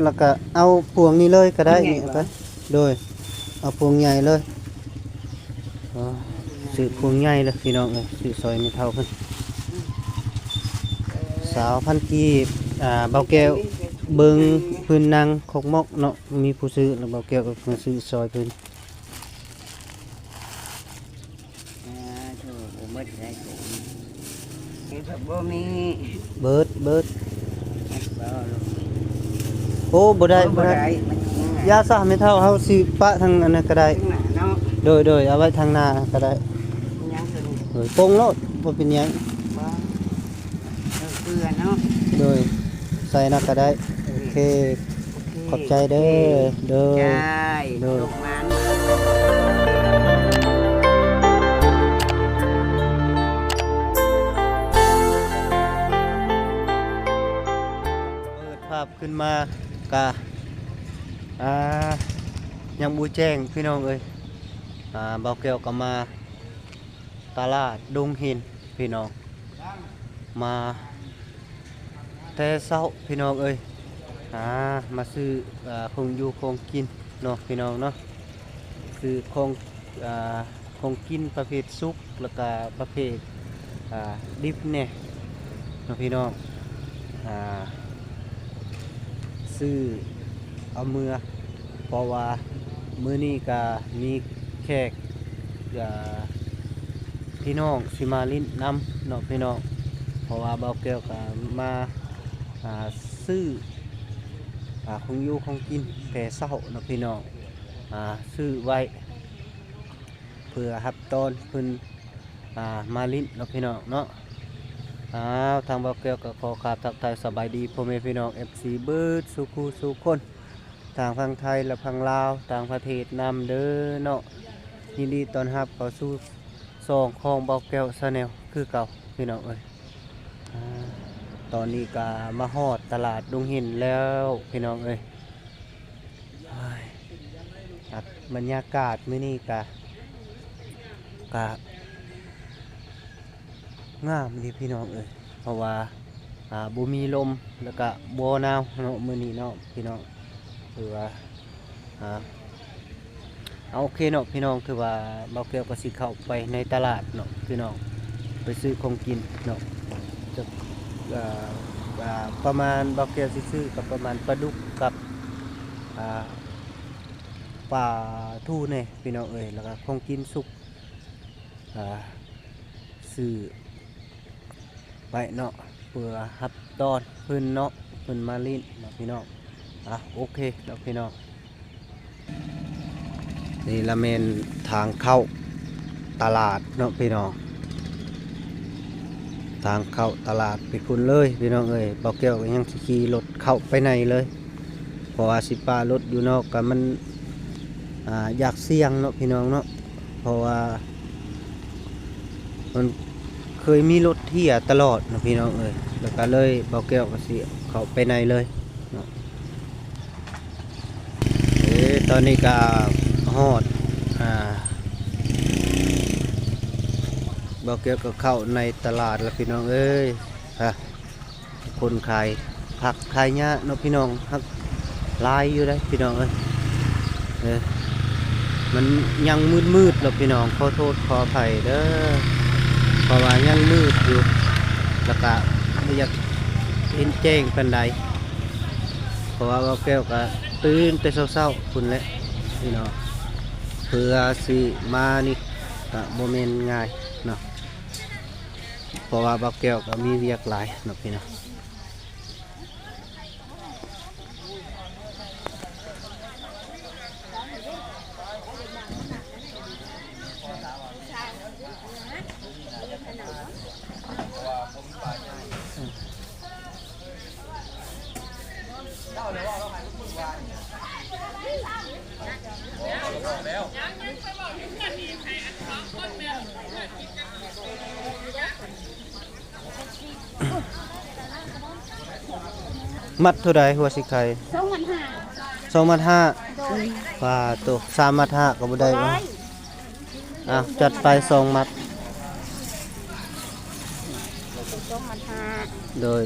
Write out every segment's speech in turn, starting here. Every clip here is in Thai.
แล้วก็เอาพวงนี้เลยก็ได้นี่ไปโดยเอาพวงใหญ่เลยอ๋อซื้อพวงใหญ่เลยพี่น้องเลยซื้อซอยไม่เท่าเพิ่นสาวพันกีบเบาแก้วเบิงพื้นนางคกมกเนาะมีผู้ซื้อแล้วเบาแก้วก็มาซื้อซอยเพิ่นถูกมืดได้ถูกมีผักบ่มีเบิดโอ้บ่ได้ยาซะไม่เท่าเฮาสิปะทางอันนั้นก็ได้โดยเอาไว้ทางหน้าก็ได้โดยโป่งโลดบ่เป็นหยังเกลือเนาะโดยใส่นักก็ได้โอเคขอบใจเด้อโดยโดยลูกมันเปิดภาพขึ้นมากะยังบูแจ้งพี่น้องเอ้ยเบาเกี่ยวกับมาตลาดดงหินพี่น้องมาแต่เช้าพี่น้องเอ้ยมาซื้อคงอยู่คงกินเนาะพี่น้องเนาะซื้อคงกินประเภทซุปแล้วก็ประเภทดิบเนี่ยเนาะพี่น้องซื้อเอาเมื่อเพราะว่ามื้อนี้ก็มีแขกพี่น้องสิมาลิ้นน้ำเนาะพี่น้องเพราะว่าเบาแก้วก็มาซื้อคงอยู่คงกินแต่เช้าเนาะพี่น้องซื้อไว้เพื่อรับตอนเพิ่นมาลิ้นเนาะพี่น้องเนาะทางเบาแก้วก็ขอกราบทักทายสบายดีพ่อแม่พี่น้อง FC เบิดสุขุสุคนทางฝั่งไทยและฝั่งลาวต่างประเทศนำเด้อเนาะยินดีต้อนรับเข้าสู่ซองของเบาแก้วชาแนลคือเก่าพี่น้องเอ้ยตอนนี้ก็มาฮอดตลาดดงหินแล้วพี่น้องเอ้ยบรรยากาศมื้อนี้ก็งามดีพี่น้องเอ้ยเพราะว่าบ่มีลมแล้วก็บ่หนาวเนาะมื้อนี้เนาะพี่น้องคือว่าโอเคเนาะพี่น้องคือว่าเบาแก้วก็สิเข้าไปในตลาดเนาะพี่น้องไปซื้อของกินเนาะจะประมาณเบาแก้วสิซื้อกับประมาณปลาดุกกับปลาทูเนี่ยพี่น้องเอ้ยแล้วก็ของกินสุกซื้อไปเนาะเพื่อรับตอนเพิ่นเนาะเพิ่นมาลิ้นเนาะพี่น้องโอเคเนาะพี่น้องนี่ละเมนทางเข้าตลาดเนาะพี่น้องทางเข้าตลาดไปคุณเลยพี่น้องเอ้ยเบาแก้วก็ยังขี่รถเข้าไปในเลยเพราะว่าสิปารถอยู่นอกกันมันอยากเสี่ยงเนาะพี่น้องเนาะเพราะว่ามันเคยมีรถเที่ยตลอดนะพี่น้องเอ้ยแล้วก็เลยเบาแก้วก็สิเข้าไปในเลยเนาะตอนนี้ก็ฮอดเบาแก้วก็เข้าในตลาดแล้วพี่น้องเอ้ยคนขายผักขายหญ้าเนาะพี่น้องผักลายอยู่ได้พี่น้องเอ้ยมันยังมืดแล้วพี่น้องขอโทษขออภัยเด้อเพราะว่ายังมืดอยู่แล้วก็ไม่อยากเห็นแจ้งปานใดเพราะว่าเบาแก้วก็ตื่นแต่เช้าๆคุณแหละพี่น้องเพื่อสิมานี่ก็บ่แม่นง่ายเนาะเพราะว่าเบาแก้วก็มีเวียกหลายเนาะพี่น้องมัดเท่าใดหัวสิไข่2,500ว่าตัว3,500ก็บ่ได้บ่จัดไป2 มัดโดย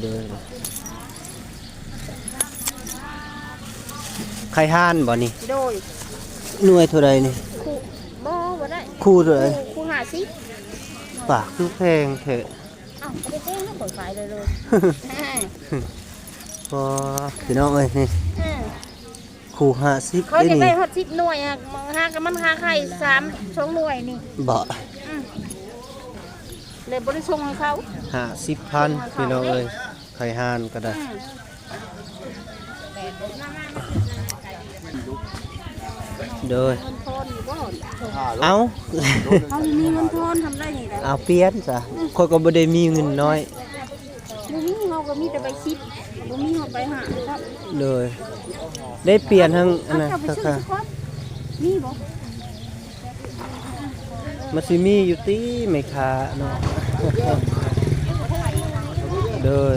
ไข่ห่านบ่นี่ โดย หน่วยเท่าใดนี่ คู่บ่ได้ คู่เท่าใด คู่หาสิ ปากคือแพงเถอะ อ้าวเอาไปแจ้งให้เปิดขายเลยเลย พอพี่น้องเอ้ยนี่คู่50 เขา เด้ จะ นี่ ได้ฮอด10หน่วยอ่ะหากับมันหาไข่2หน่วยนี่ บ่ เลยบ่ได้ส่งให้เขา 50,000พี่น้องเอ้ยไข่ห่านก็ได้โดย เงินทอนอยู่บ่ เอา เขามีเงินทอนทำได้นี่แหละ เอาเปลี่ยนซะคนก็บ่ได้มีเงินน้อย บ่มีเขาก็มีแต่ใบชิปบ่มีเขาไปหาครับ เลยได้เปลี่ยนทั้งอันนั้น เอาไปซื้อ ค่ะ สักคนมีบ่ มันสิมีอยู่ติไม่ค้าเนาะ โดย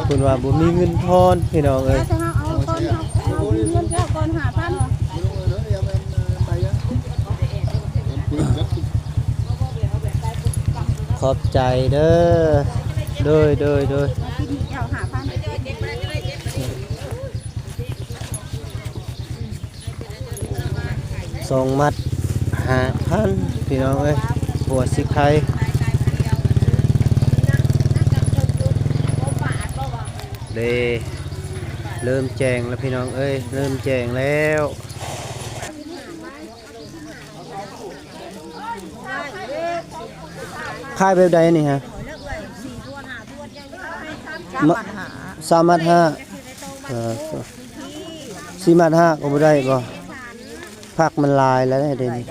เพิ่นว่าบ่มีเงินทอนพี่น้องเอ้ย ถ้าเอาก่อนเอามีเงินเจ้าก่อน5,000 ขอบใจเด้อโดย ที่นี่เจ้า5,000 2 มัด 5,000พี่น้องเอ้ยหัวสิไข่เด้เริ่มแจงแล้วพี่น้องเอ้ยเริ่มแจงแล้วขายแบบใดนี่ฮะ3 มัด 54 มัด 5ก็บ่ได้บ่ผักมันลายแล้วได้เดี๋ยวนี้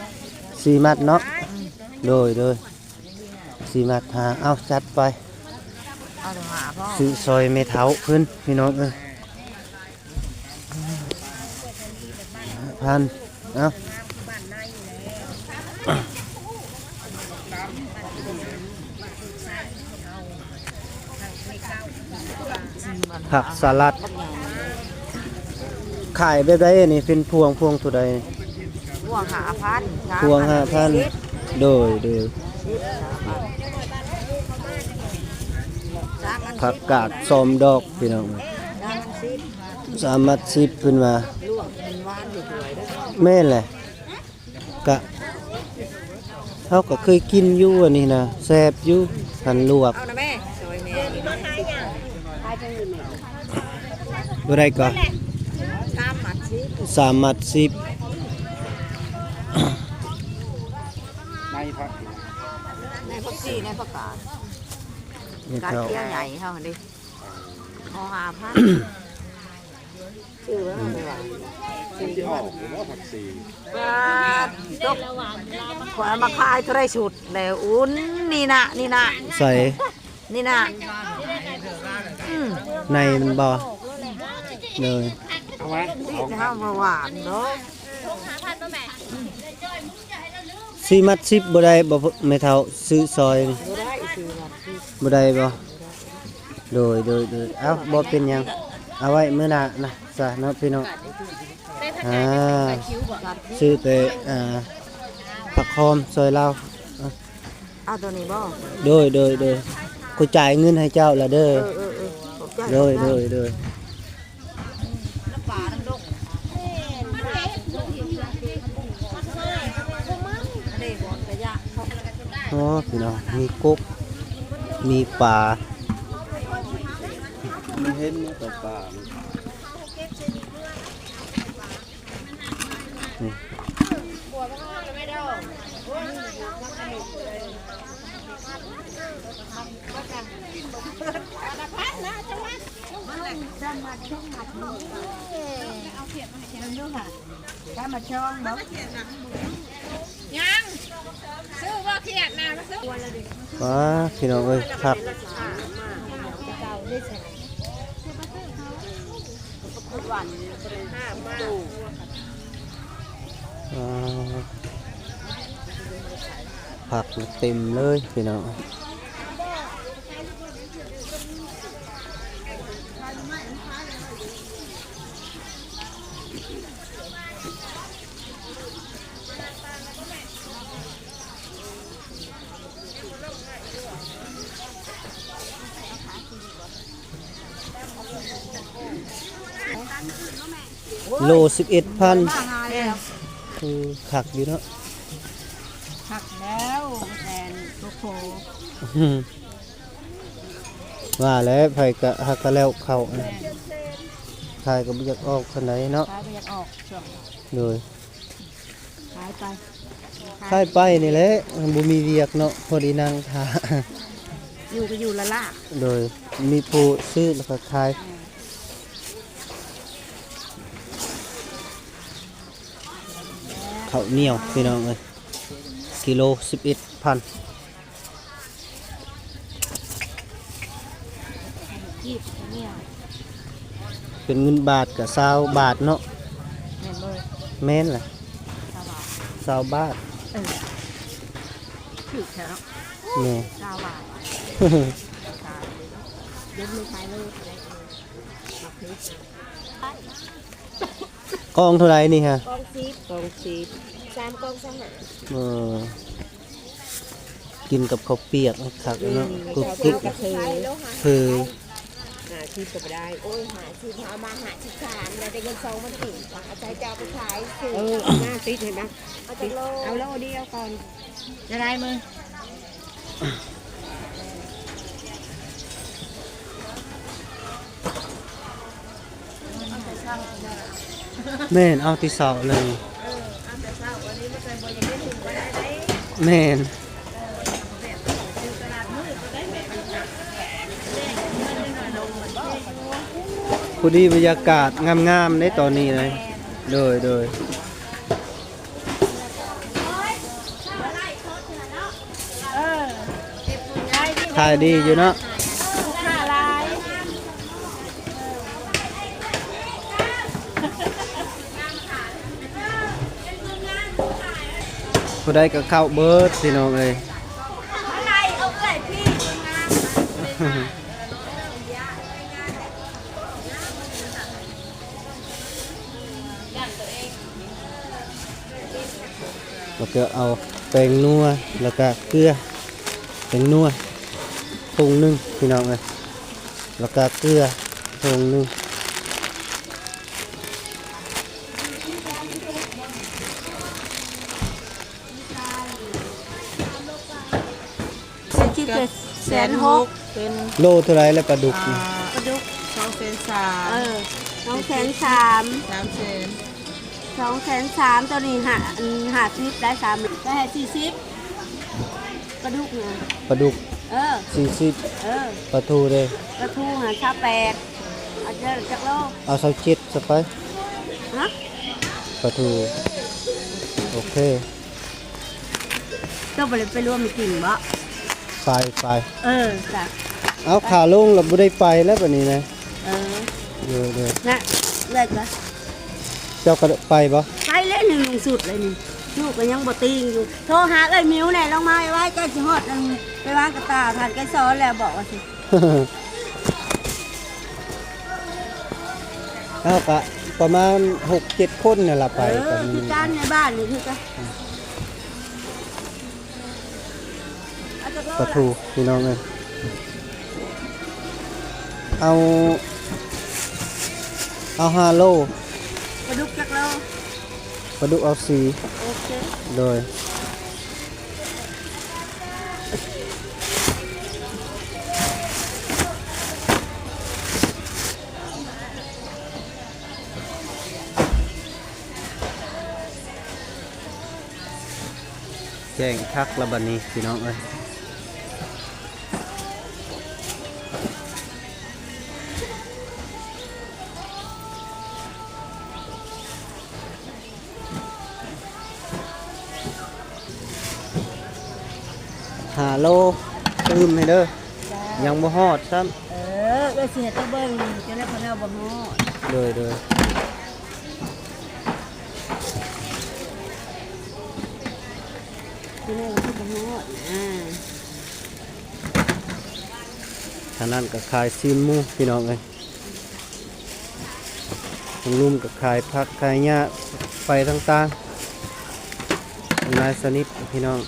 4 มัดเนาะโดย4 มัด 5เอาจัดไปซื้อซอยเมเท้าขึ้นพี่น้องเอ้ย1,000เอาผักสลัดขายแบบใดนี่เป็นพวงตัวใด พวง5,000 พวง5,000โดยผักกาดซอมดอกพี่น้อง3 มัด 10เพิ่นว่าแม่นแหละกะเฮาก็เคยกินอยู่อันนี้นะแซ่บอยู่หันลวก เอานะแม่ซอยแม่ บ่ได้ก็ 3 มัด10 3 มัด 10 ในพักซี่ในผักกาด นี่ กาด เท่า เกี้ยวใหญ่เฮาดิพอ5,000ชื่อว่าอะไรวะตกขวามาขายเท่าไรชุดแล้วอุ่นนี่นะ ใส่ นี่นะ ในมันบ่เลย นี่จะห้ามหวานเนาะ 4 มัด 10บ่ได้บ่แม่เฒ่าซื้อซอยนี่ ไม่ได้ซื้อมา บ่ได้บ่โดยเอ้าบ่เป็นหยังเอาไว้มื้อหน้านะซะเนาะพี่น้องซื้อแต่ผักหอมซอยลาว เอาตัวนี้บ่ โดยกูจ่ายเงินให้เจ้าละเด้อโดยอ๋อพี่น้องมีกบมีปลาไม่เห็นแต่ปลาถ้ามาช่องเนาะ ว้าพี่น้องเอ้ยครับผักเต็มเลยพี่น้อง โล11,000 มาหาแล้ว คักอยู่เนาะ หักแล้วแทนโคโค ว่าแล้วไผก็ฮักก็แล้วเข้านะขายก็บ่อยากออกคนใดเนาะ ขายไปอยากออกช่วง โดย ขายไป ขายไปนี่แหละมันบ่มีเวียกเนาะพอดีนั่งท่า อยู่ก็อยู่ละล่ะ โดยมีผู้ซื้อแล้วก็ขายข้าวเหนียวพี่น้องเอ้ยกิโล11,000 ยีบเนี่ย เป็นเงินบาทกับ20บาทเนาะ แม่นเลย แม่นล่ะ ชาวบ้าน 20บาท ถูกแล้ว แม่ ชาวบ้านเดี๋ยวมือขายเลยอะไรมาพริก กองเท่าไหร่นี่ฮะ กองซีบ3กองสหะ เออกินกับข้าวเปียกคักเนาะกรุบกรุบคือ หาชีพก็ไม่ได้โอ้ยหาชีพเอามาหาชีพขานแล้วได้เงินซองมันถึงเอาใจจะเอาไปขายซื้อหน้าติดเห็นไหมเอาจากโลเอาโลเดียวก่อนจะได้มึง แม่นเอาที่เสาเลย แม่นพอดีบรรยากาศงามๆในตอนนี้เลยโดยขายดีอยู่เนาะผู้ใดก็เข้าเบิร์ดพี่น้องเลยแล้วก็เอาแป้งนัวแล้วก็เกลือแป้งนัวถุงหนึงพี่น้องเลยแล้วก็เกลือถุงหนึง คิดเป็น160,000เป็น โลเท่าไรแล้วปลาดุกนี่ กระดุก230,000 230,000 230,000ตัวนี้50ได้3ได้40กระดุกเนี่ย ปลาดุก 40 40ปลาทูเลย กระทูหา28เอาจากโล เอา27สไป ฮะ ปลาทูโอเค ต้องไปรวมมีกินบ่ ไป จ้ะ เอาขาลงเราไม่ได้ไปแล้วแบบนี้นะ เดี๋ยว นะเลิกละ เจ้าก็ไปปะ ไปเล่นหนึ่งสุดเลยนี่ลูกก็ยังบ่ตีงอยู่โทรหาเอ้ยมิวไหนลงมาไว้ใกล้สิฮอดนึงไปวางกระตาผ่านใกล้ซ้อนแล้วบอกว่าสิ เอากะประมาณ 6-7 คนเนี่ยละไปกัน คือการในบ้านนี่คือกัน ปลาทูพี่น้องเลยเอา5 โล กระดุกจักโล ปลาดุกเอา4 โอเค โดยแจ้งคักระบัดนี้พี่น้องเอ้ย5 โลตื่มให้เด้อยังบ่ฮอดซ้ เอ้ยเสียตะเบิ้งจะได้พะเนาบ่ฮอด ำโดยจะได้บ่ฮอดทางนั้นก็ขายซีนหมูพี่น้องเอ้ยทางลุ่มก็ขายผักขายหญ้าไปต่างๆนายสนิทพี่น้อง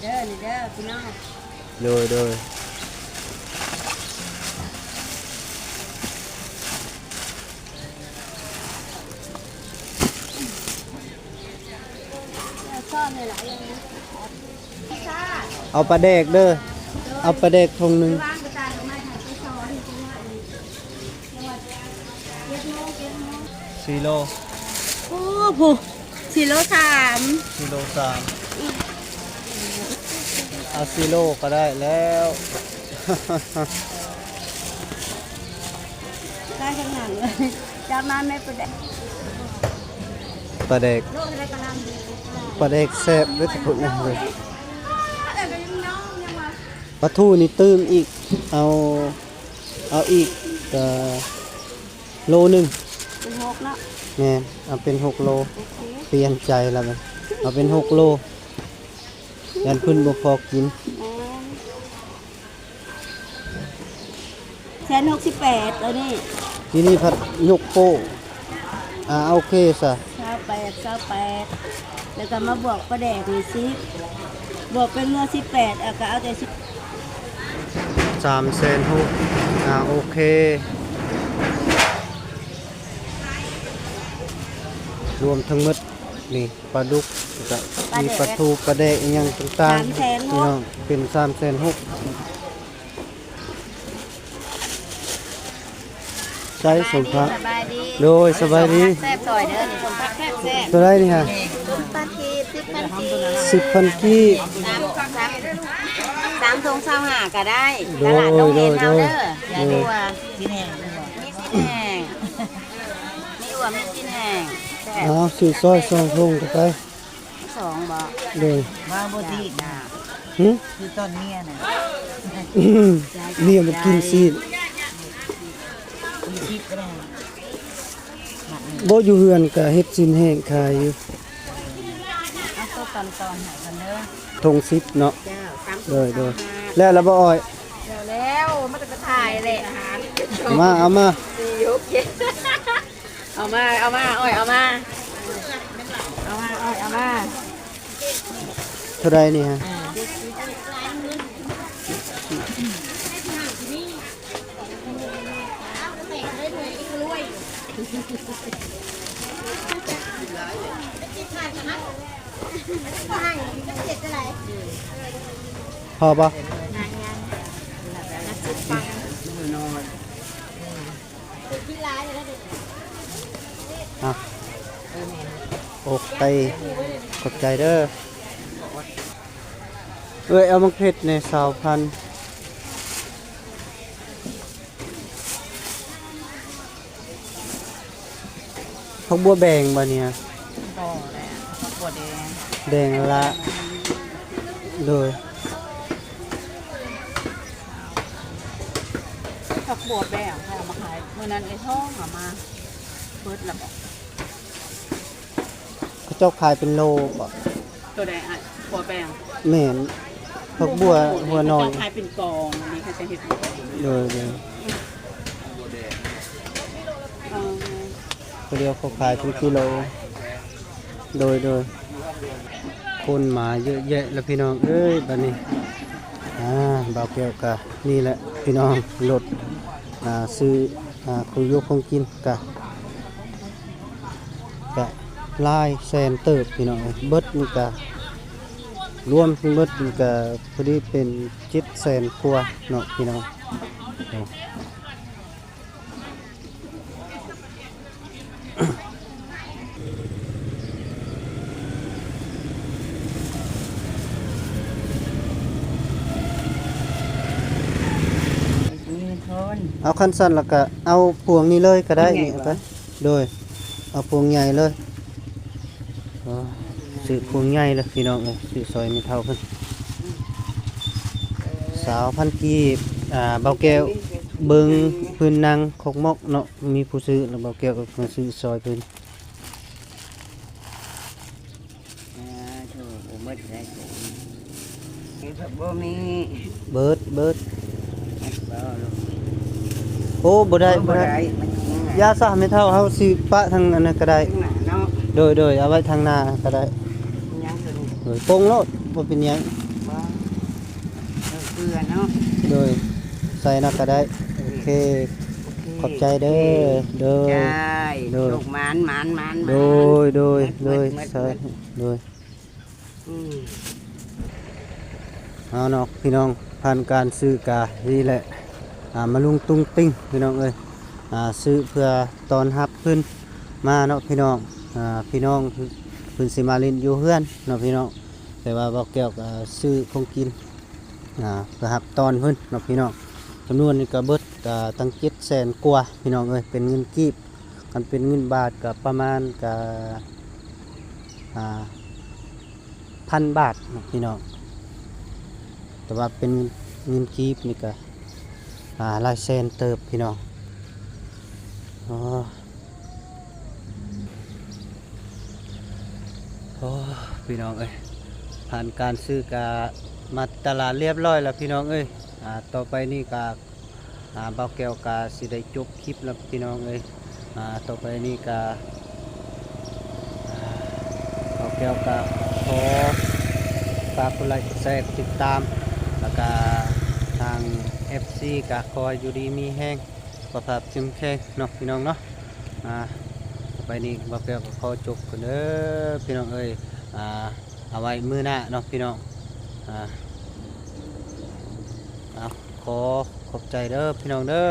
เด้อนี่เด้อพี่น้อง โดย เนี่ยหลายอย่างนี้ค่ะ เอาปลาแดกเด้อเอาปลาแดกทงหนึง ว่างกระจายออกมาถ่ายไปซ้อนจริงๆว่าจังหวัดเจ็ดโมง4โล โอ้ผู้4 โล 4โล3เอา4โลก็ได้แล้ว ได้ขนาดเลยจากนั้นไม่ไปได้ ปลาแดก โลกอะไรกำลังดี ปลาแดกแซ่บด้วยทุกคนนะเลย แต่ก็ยังน้องยังว่า ปลาทูนี่ตื้มอีกเอาอีกโลหนึง เป็น6เนาะ แม่นเอาเป็น6โล โอเค เปลี่ยนใจแล้วมันเอาเป็น6โลยันเพิ่นบ่พอกิน 168แล้วนี่ ที่นี่พัดยกโป้โอเคซะ 28แล้วก็มาบวกประแดกนี่10บวกเป็นเงิน18ก็เอาแต่10 3,600,000โอเครวมทั้งหมดนี่ปลาดุกก็มีปลาทูปลาแดกอีหยังต่างๆพี่น้องเป็น3,600,000ใช้สมพัก สบายดี โดยสบายดี แซ่บซอยเด้อนี่สมพักแซ่บแซ่บ ตัวได้นี่ฮะ 10,000กีบ10,000กีบ 10,000กีบ 3ถุง25ก็ได้ โด ต ย ลาดดงเห็นเอา โดย เด้ออย่าดูว่าสิแห้งมีสิแห้งมีอ้วนมีสิแห้งแซ่บ เอาซื้อซอย2ถุงก็ไป 2บ่ เลย ว่าบ่ดีนะ หึ คือต้นเมียน่ะ เนี่ยมันกินซีด มีคิดก็ได้ บ่อยู่เฮือนก็เฮ็ดสินแห้งขายอยู่ เอาตัวตอนให้กันเด้อ ทง10เนาะ เจ้า3 โดยแล้วบ่อ้อย แล้วมันจะถ่ายเลยอาหาร เอามา 4 6 7เอามาอ้อยเอามาอ้อยเอามา เท่าใดนี่ฮะพอปะอ่ะโอเคขอบใจเด้อเอามังเพชรในสาวพันธุ์พักบัวแบงบ่เนี่ย ต่อแหละปวดแดง แดงละโดย ผักบัวแป้งเขาเอามาขายเมื่อนั้นไอ้ท้องเอามาเบิดละบอก เขาเจ้าขายเป็นโลบ่ ตัวใดอ่ะบัวแป้ง แม่นพักบัวหัวน้อย ขายเป็นกองอันนี้เขาจะเห็ด โดยเขาเรียกเขาขายเป็นกิโลโดยคนหมาเยอะแยะแล้วพี่น้องเอ้ยบัดนี้บ่าวแก้วกะนี่แหละพี่น้องรถซื้อคุยโยกของกินกะลายแซนเติบพี่น้องเอ้ยเบิดนี่กะรวมทั้งเบิดนี่กะพอดีเป็น700,000 กว่าเนาะพี่น้องมีทน เอาคันสั้นแล้วก็เอาพวงนี้เลยก็ได้นี่ไปโดยเอาพวงใหญ่เลยซื้อพวงใหญ่เลยพี่น้องเลยซื้อซอยไม่เท่ากันสาวพันกีบเบาแก้วเบิงพื้นนางคกมอกเนาะมีผู้ซื้อแล้วเบาแก้วก็มาซื้อซอยพื้น ถูกบ่หมดได้ถูกคือแบบบ่มี เบิด บ่ลูก โอ้บ่ได้ มันจริง ยาซะไม่เท่าเฮาสิปะทางอันนั้นก็ได้ เนาะ โดยเอาไว้ทางหน้าก็ได้ ยังคือ โดยโป่งโลดบ่เป็นหยัง บ่เกลือเนาะ โดยใส่นักก็ได้โอเคขอบใจเด้อโดย ใช่ โดย ลูกหมาน โดยใส่โดย อืม เอาเนาะพี่น้องผ่านการซื้อกานี่แหละมาลุงตุ้งติ้งพี่น้องเอ้ยซื้อเพื่อตอนรับเพิ่นมาเนาะพี่น้องพี่น้องเพิ่นสิมาเล่นอยู่เฮือนเนาะพี่น้องแต่ว่าบ่แก้วก็ซื้อของกินเพื่อรับตอนเพิ่นเนาะพี่น้องจำนวนนี้ก็เบิดตั้ง700,000กว่าพี่น้องเอ้ยเป็นเงินกีบกันเป็นเงินบาทก็ประมาณก็1,000 บาทเนาะพี่น้องแต่ว่าเป็นเงินกีบนี่ก็หลายแสนเติบพี่น้องอ๋อพี่น้องเอ้ยผ่านการซื้อกามาตลาดเรียบร้อยแล้วพี่น้องเอ้ยต่อไปนี่กาเบาแก้วกาสิได้จบคลิปแล้วพี่น้องเอ้ยต่อไปนี่กาเบาแก้วกาขอฝากกดไลค์กดแชร์ติดตามแล้วก็ทาง FC กาคอยอยู่ดีมีแห้งประทับจึงแข็งเนาะพี่น้องเนาะต่อไปนี้เบาแก้วก็ขอจบกันเด้อพี่น้องเอ้ยเอาไว้มื้อหน้าเนาะพี่น้องเอาขอขอบใจเด้อพี่น้องเด้อ